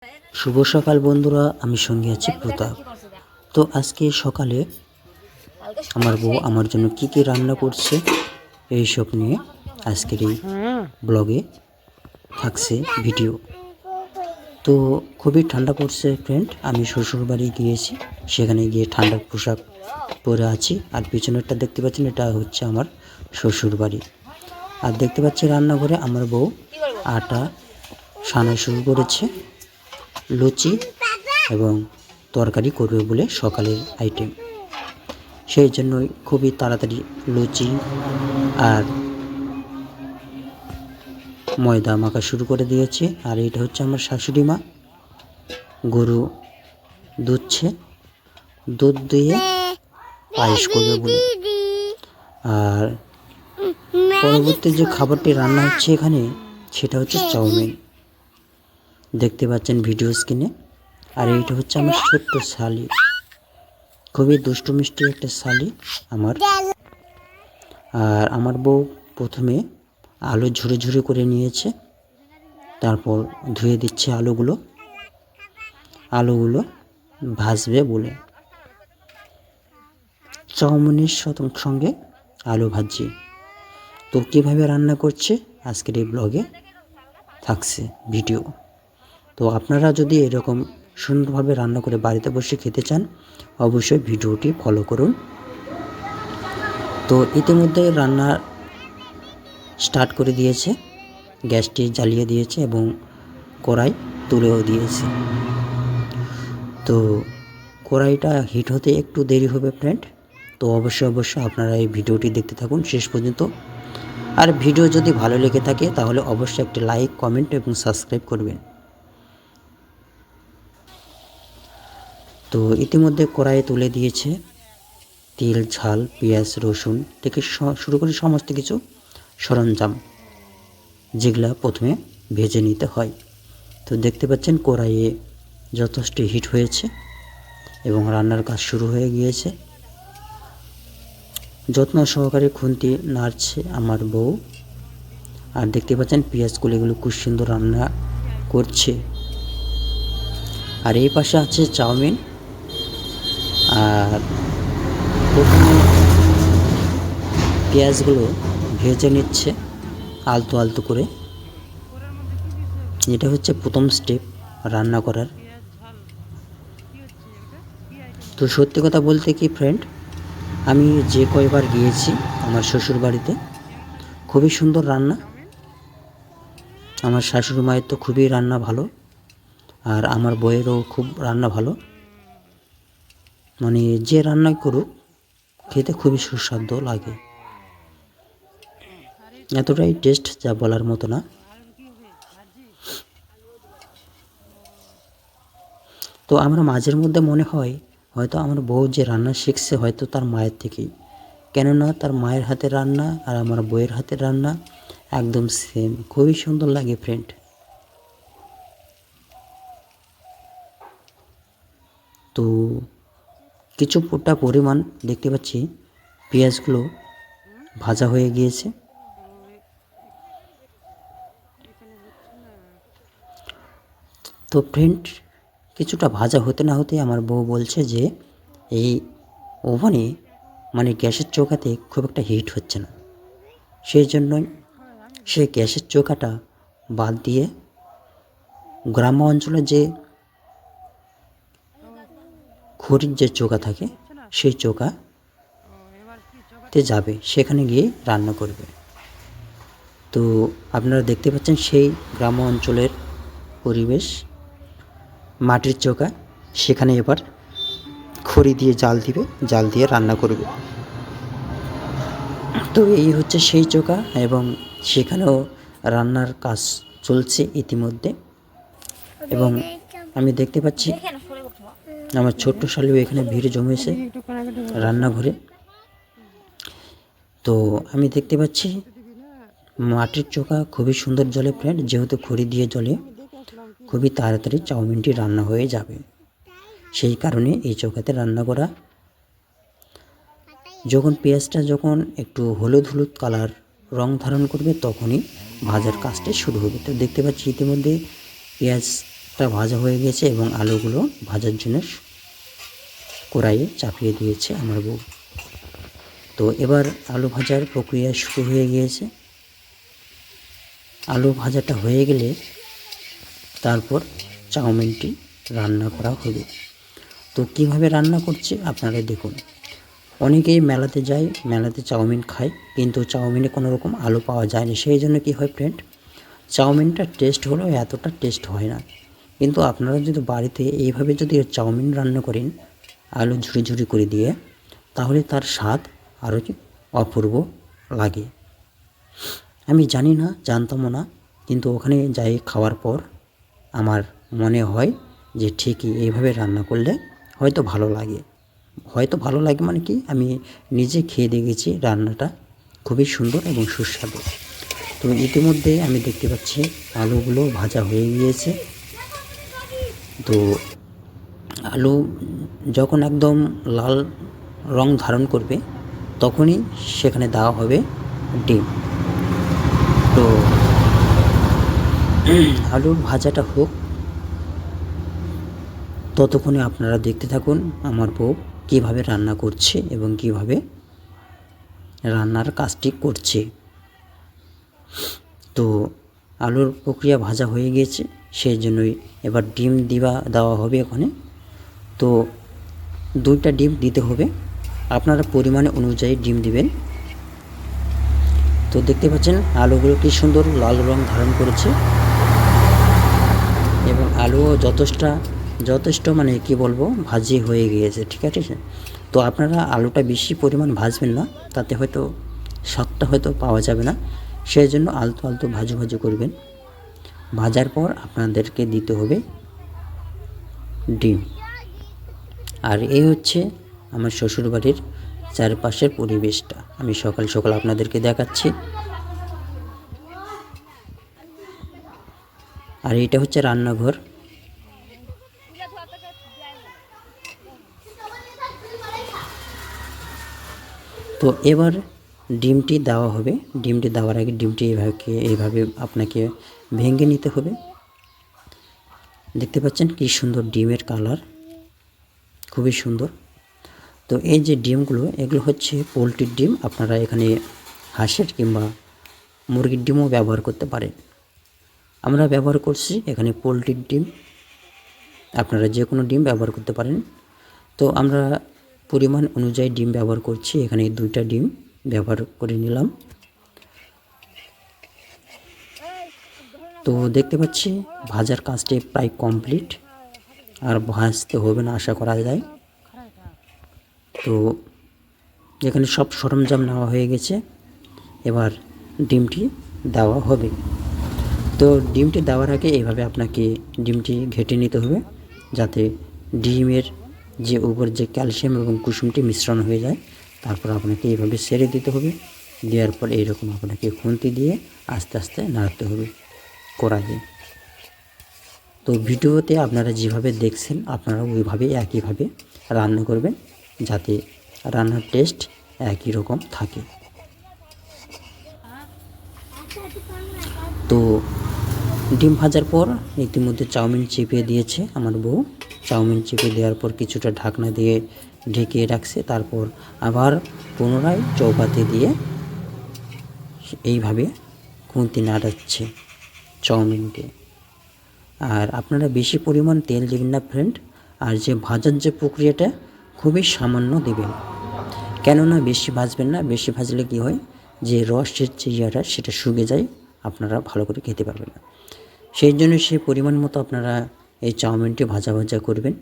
শুভ সকাল বন্ধুরা, আমি সঙ্গে আছি প্রতাপ। তো আজকে সকালে আমার বউ আমার জন্য কি কি রান্না করছে এইসব নিয়ে আজকের এই ব্লগে থাকছে ভিডিও। তো খুবই ঠান্ডা পড়ছে ফ্রেন্ড, আমি শ্বশুর বাড়ি গিয়েছি, সেখানে গিয়ে ঠান্ডার পোশাক পরে আছি। আর পিছনেরটা দেখতে পাচ্ছেন, এটা হচ্ছে আমার শ্বশুর বাড়ি। আর দেখতে পাচ্ছি রান্নাঘরে আমার বউ আটা সানা শুরু করেছে, লুচি এবং তরকারি করবে বলে সকালের আইটেম। সেই জন্যই খুবই তাড়াতাড়ি লুচি আর ময়দা মাখা শুরু করে দিয়েছে। আর এটা হচ্ছে আমার শাশুড়ি মা, গরু দুধছে, দুধ দিয়ে পায়েস করবে বলে। আর পরবর্তী যে খাবারটি রান্না হচ্ছে এখানে, সেটা হচ্ছে চাউমিন, দেখতে পাচ্ছেন ভিডিও স্ক্রিনে। আর এইটা হচ্ছে আমার ছোট্ট শালি, খুবই দুষ্টু মিষ্টি একটা শালি আমার। আর আমার বউ প্রথমে আলু ঝুড়ি ঝুড়ি করে নিয়েছে, তারপর ধুয়ে দিচ্ছে আলুগুলো ভাজবে বলে। চাউমিনের সঙ্গে আলু ভাজি। তো কীভাবে রান্না করছে আজকের এই ব্লগে থাকছে ভিডিও। তো আপনারা যদি এরকম সুন্দরভাবে রান্না করে বাড়িতে বসে খেতে চান, অবশ্যই ভিডিওটি ফলো করুন। তো ইতিমধ্যে রান্না স্টার্ট করে দিয়েছে, গ্যাসটি জ্বালিয়ে দিয়েছে এবং কড়াই তুলেও দিয়েছে। তো কড়াইটা হিট হতে একটু দেরি হবে ফ্রেন্ড। তো অবশ্যই আপনারা এই ভিডিওটি দেখতে থাকুন শেষ পর্যন্ত। আর ভিডিও যদি ভালো লেগে থাকে তাহলে অবশ্যই একটি লাইক, কমেন্ট এবং সাবস্ক্রাইব করবেন। তো ইতিমধ্যে কড়াইয়ে তুলে দিয়েছে তেল, ঝাল, পেঁয়াজ, রসুন থেকে শুরু করে সমস্ত কিছু সরঞ্জাম, যেগুলা প্রথমে ভেজে নিতে হয়। তো দেখতে পাচ্ছেন কড়াইয়ে যথেষ্ট হিট হয়েছে এবং রান্নার কাজ শুরু হয়ে গিয়েছে। যত্ন সহকারে খুন্তি নাড়ছে আমার বউ। আর দেখতে পাচ্ছেন পেঁয়াজগুলো, এগুলো খুব সুন্দর রান্না করছে। আর এই পাশে আছে চাউমিন। আর প্রথমে পেঁয়াজগুলো ভেজে নিচ্ছে আলতো আলতো করে। এটা হচ্ছে প্রথম স্টেপ রান্না করার। তো সত্যি কথা বলতে কি ফ্রেন্ড, আমি যে কয়বার গিয়েছি আমার শ্বশুর বাড়িতে, খুবই সুন্দর রান্না। আমার শাশুড়ি মায়ের তো খুবই রান্না ভালো, আর আমার বউয়েরও খুব রান্না ভালো। মানে যে রান্নাই করুক খেতে খুবই সুস্বাদু লাগে, এতটাই টেস্ট যা বলার মতো না। তো আমরা মাঝের মধ্যে মনে হয় হয়তো আমার বউ যে রান্না শিখছে হয়তো তার মায়ের থেকেই, কেননা তার মায়ের হাতের রান্না আর আমার বউয়ের হাতের রান্না একদম সেম, খুবই সুন্দর লাগে ফ্রেন্ড। তো কিছুটা পরিমাণ দেখতে পাচ্ছি পেঁয়াজগুলো ভাজা হয়ে গিয়েছে। তো ফ্রেন্ড, কিছুটা ভাজা হতে না হতে আমার বউ বলছে যে এই ওভেনে মানে গ্যাসের চৌকাতে খুব একটা হিট হচ্ছে না, সেই জন্যই সে গ্যাসের চৌকাটা বাদ দিয়ে গ্রাম্য অঞ্চলে যে খড়ির যে চৌকা থাকে সেই চৌকাতে যাবে, সেখানে গিয়ে রান্না করবে। তো আপনারা দেখতে পাচ্ছেন সেই গ্রাম্য অঞ্চলের পরিবেশ, মাটির চৌকা, সেখানে এবার খড়ি দিয়ে জাল দিয়ে রান্না করবে। তো এই হচ্ছে সেই চৌকা এবং সেখানেও রান্নার কাজ চলছে ইতিমধ্যে। এবং আমি দেখতে পাচ্ছি আমার ছোট্ট শালিও এখানে ভিড় জমেছে রান্নাঘরে। তো আমি দেখতে পাচ্ছি মাটির চৌকা খুবই সুন্দর জলে ফ্রেন্ড, যেহেতু খড়ি দিয়ে জলে খুবই তাড়াতাড়ি চাউমিনটি রান্না হয়ে যাবে, সেই কারণে এই চৌকাতে রান্না করা। যখন পেঁয়াজটা একটু হলুদ কালার রং ধারণ করবে তখনই ভাজার কাজটা শুরু হবে। তো দেখতে পাচ্ছি ইতিমধ্যে পেঁয়াজ ভাতটা ভাজা হয়ে গেছে এবং আলুগুলো ভাজার জন্য কড়াইয়ে চাপিয়ে দিয়েছে আমার বউ। তো এবার আলু ভাজার প্রক্রিয়া শুরু হয়ে গিয়েছে। আলু ভাজাটা হয়ে গেলে তারপর চাউমিনটি রান্না করা হবে। তো কীভাবে রান্না করছে আপনারা দেখুন। অনেকেই মেলাতে যায়, মেলাতে চাউমিন খায়, কিন্তু চাউমিনে কোনো রকম আলু পাওয়া যায় না। সেই জন্য কী হয় ফ্রেন্ড, চাউমিনটা টেস্ট হলেও এতটা টেস্ট হয় না। কিন্তু আপনারা যদি বাড়িতে এইভাবে যদি চাউমিন রান্না করেন আলু ঝুড়ি ঝুড়ি করে দিয়ে, তাহলে তার স্বাদ আরও অপূর্ব লাগে। আমি জানি না, জানতামও না, কিন্তু ওখানে যাই খাওয়ার পর আমার মনে হয় যে ঠিকই এইভাবে রান্না করলে হয়তো ভালো লাগে। হয়তো ভালো লাগে মানে কি, আমি নিজে খেয়ে দেখেছি, রান্নাটা খুবই সুন্দর এবং সুস্বাদু। তো ইতিমধ্যে আমি দেখতে পাচ্ছি আলুগুলো ভাজা হয়ে গিয়েছে। তো আলু যখন একদম লাল রং ধারণ করবে তখনই সেখানে দেওয়া হবে ডিম। তো আলুর ভাজাটা হোক, ততক্ষণে আপনারা দেখতে থাকুন আমার বউ কীভাবে রান্না করছে এবং কীভাবে রান্নার কাজটি করছে। তো আলুর প্রক্রিয়া ভাজা হয়ে গিয়েছে, সেই জন্যই এবার ডিম দেওয়া হবে ওখানে। তো 2টা ডিম দিতে হবে, আপনারা পরিমাণে অনুযায়ী ডিম দিবেন। তো দেখতে পাচ্ছেন আলুগুলো কি সুন্দর লাল রং ধারণ করেছে এবং আলুও যথেষ্ট মানে কি বলবো, ভাজি হয়ে গিয়েছে, ঠিক আছে। তো আপনারা আলুটা বেশি পরিমাণ ভাজবেন না, তাতে হয়তো স্বাদটা হয়তো পাওয়া যাবে না। সেই জন্য আলতো আলতো ভাজু করবেন। ভাজার পর আপনাদেরকে দিতে হবে ডিম। আর এই হচ্ছে আমার শ্বশুরবাড়ির চারপাশের পরিবেশটা আমি সকাল সকাল আপনাদেরকে দেখাচ্ছি। আর এটা হচ্ছে রান্নাঘর। তো এবার ডিমটি দেওয়া হবে। ডিমটি দেওয়ার আগে ডিমটি এইভাবে আপনাকে ভেঙে নিতে হবে। দেখতে পাচ্ছেন কি সুন্দর ডিমের কালার, খুবই সুন্দর। তো এই যে ডিমগুলো, এগুলো হচ্ছে পোলট্রির ডিম। আপনারা এখানে হাঁসের কিংবা মুরগির ডিমও ব্যবহার করতে পারেন। আমরা ব্যবহার করছি এখানে পোলট্রির ডিম, আপনারা যে কোনো ডিম ব্যবহার করতে পারেন। তো আমরা পরিমাণ অনুযায়ী ডিম ব্যবহার করছি, এখানে 2টা ডিম ব্যবহার করে নিলাম। তো দেখতে পাচ্ছি ভাজার কাজটি প্রায় কমপ্লিট, আর ভাজতে হবে না আশা করা যায়। তো এখানে সব সরঞ্জাম নেওয়া হয়ে গেছে, এবার ডিমটি দেওয়া হবে। তো ডিমটি দেওয়ার আগে এইভাবে আপনাকে ডিমটি ঘেটে নিতে হবে, যাতে ডিমের যে উপর যে ক্যালসিয়াম এবং কুসুমটি মিশ্রণ হয়ে যায়। তারপর আপনাকে এইভাবে সেরে দিতে হবে। দেওয়ার পর এইরকম আপনাকে খুন্তি দিয়ে আস্তে আস্তে নাড়তে হবে কড়াইয়ে। তো ভিডিওতে আপনারা যেভাবে দেখছেন আপনারা ওইভাবে একইভাবে রান্না করবেন, যাতে রান্নার টেস্ট একই রকম থাকে। তো ডিম ভাজার পর ইতিমধ্যে চাউমিন চেপে দিয়েছে আমার বউ। চাউমিন চেপে দেওয়ার পর কিছুটা ঢাকনা দিয়ে ঢেকে রাখছে, তারপর আবার পুনরায় চৌপাতি দিয়ে এইভাবে খুন্তি নাড়াচ্ছে চাউমিনকে। আর আপনারা বেশি পরিমাণ তেল দেবেন না ফ্রেন্ড, আর যে ভাজার যে প্রক্রিয়াটা খুবই সামান্য দেবেন, কেননা বেশি ভাজবেন না। বেশি ভাজলে কী হয়, যে রসের যে ইয়াটা সেটা শুকিয়ে যায়, আপনারা ভালো করে খেতে পারবেন না। সেই জন্য সেই পরিমাণ মতো আপনারা এই চাউমিনটি ভাজা করবেন।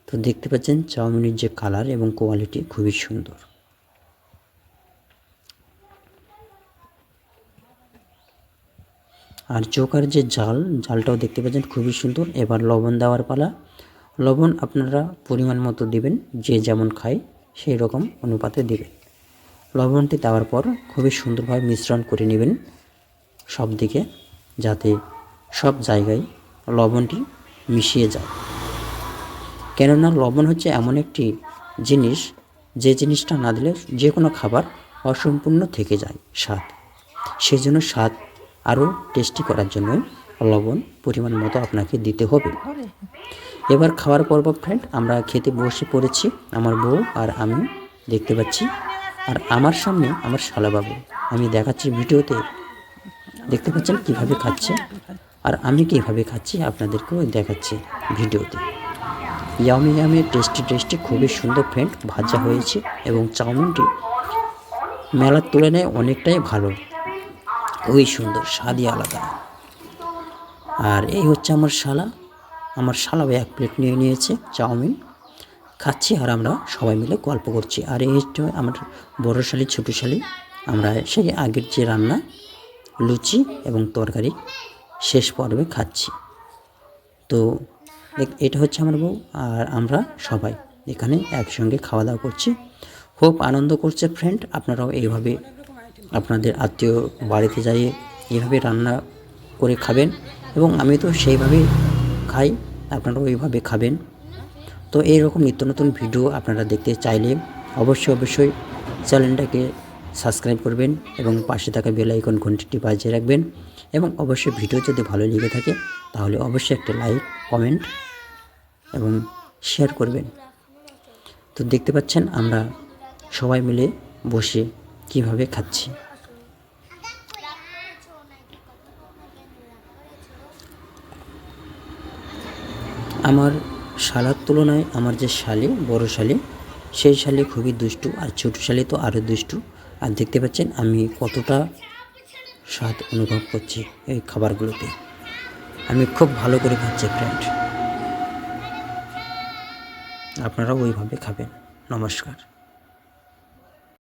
তো দেখতে পাচ্ছেন চাউমিনের যে কালার এবং কোয়ালিটি খুবই সুন্দর। আর চোকার যে জালটাও দেখতে পাচ্ছেন খুবই সুন্দর। এবার লবণ দেওয়ার পালা। লবণ আপনারা পরিমাণ মতো দিবেন, যে যেমন খায় সেই রকম অনুপাতে দিবেন। লবণটি দেওয়ার পর খুবই সুন্দরভাবে মিশ্রণ করে নেবেন সব দিকে, যাতে সব জায়গায় লবণটি মিশিয়ে যায়। কেননা লবণ হচ্ছে এমন একটি জিনিস, যে জিনিসটা না দিলে যে কোনো খাবার অসম্পূর্ণ থেকে যায় স্বাদ। সেই জন্য স্বাদ আরও টেস্টি করার জন্য লবণ পরিমাণ মতো আপনাকে দিতে হবে। এবার খাওয়ার পর্ব ফ্রেন্ড, আমরা খেতে বসে পড়েছি, আমার বউ আর আমি দেখতে পাচ্ছি। আর আমার সামনে আমার শালাবাবু, আমি দেখাচ্ছি ভিডিওতে, দেখতে পাচ্ছেন কিভাবে খাচ্ছে, আর আমি কিভাবে খাচ্ছি আপনাদেরকেও দেখাচ্ছি ভিডিওতে। ইয়ামি ইয়ামি টেস্টি টেস্টি, খুবই সুন্দর ফ্রেন্ড ভাজা হয়েছে, এবং চাউমিনটি মেলার তুলনায় অনেকটাই ভালো, খুবই সুন্দর, স্বাদই আলাদা। আর এই হচ্ছে আমার শালাও এক প্লেট নিয়ে নিয়েছে চাউমিন, খাচ্ছি আর আমরা সবাই মিলে গল্প করছি। আর এই হচ্ছে আমার বড় শালি ছোটো শালি, আমরা সেই আগের যে রান্না লুচি এবং তরকারি শেষ পর্বে খাচ্ছি। তো এটা হচ্ছে আমার বউ, আর আমরা সবাই এখানে একসঙ্গে খাওয়া দাওয়া করছি, খুব আনন্দ করছে ফ্রেন্ড। আপনারাও এইভাবে আপনাদের আত্মীয় বাড়িতে যাইয়ে এইভাবে রান্না করে খাবেন, এবং আমি তো সেইভাবেই খাই, আপনারাও এইভাবে খাবেন। তো এইরকম নিত্য নতুন ভিডিও আপনারা দেখতে চাইলে অবশ্যই চ্যানেলটাকে সাবস্ক্রাইব করবেন, এবং পাশে থাকা বেল আইকন ঘন্টিটি বাজিয়ে রাখবেন। এবং অবশ্যই ভিডিও যদি ভালো লেগে থাকে তাহলে অবশ্যই একটা লাইক, কমেন্ট এবং শেয়ার করবেন। তো দেখতে পাচ্ছেন আমরা সবাই মিলে বসে কিভাবে খাচ্ছি। আমার শালার তুলনায় আমার যে শালি, বড় শালি, সেই শালি খুবই দুষ্টু, আর ছোটো শালি তো আরও দুষ্টু। আর দেখতে পাচ্ছেন আমি কতটা স্বাদ অনুভব করছি এই খাবারগুলোতে, আমি খুব ভালো করে খাচ্ছি ফ্রেন্ড। আপনারাও ওইভাবে খাবেন। নমস্কার।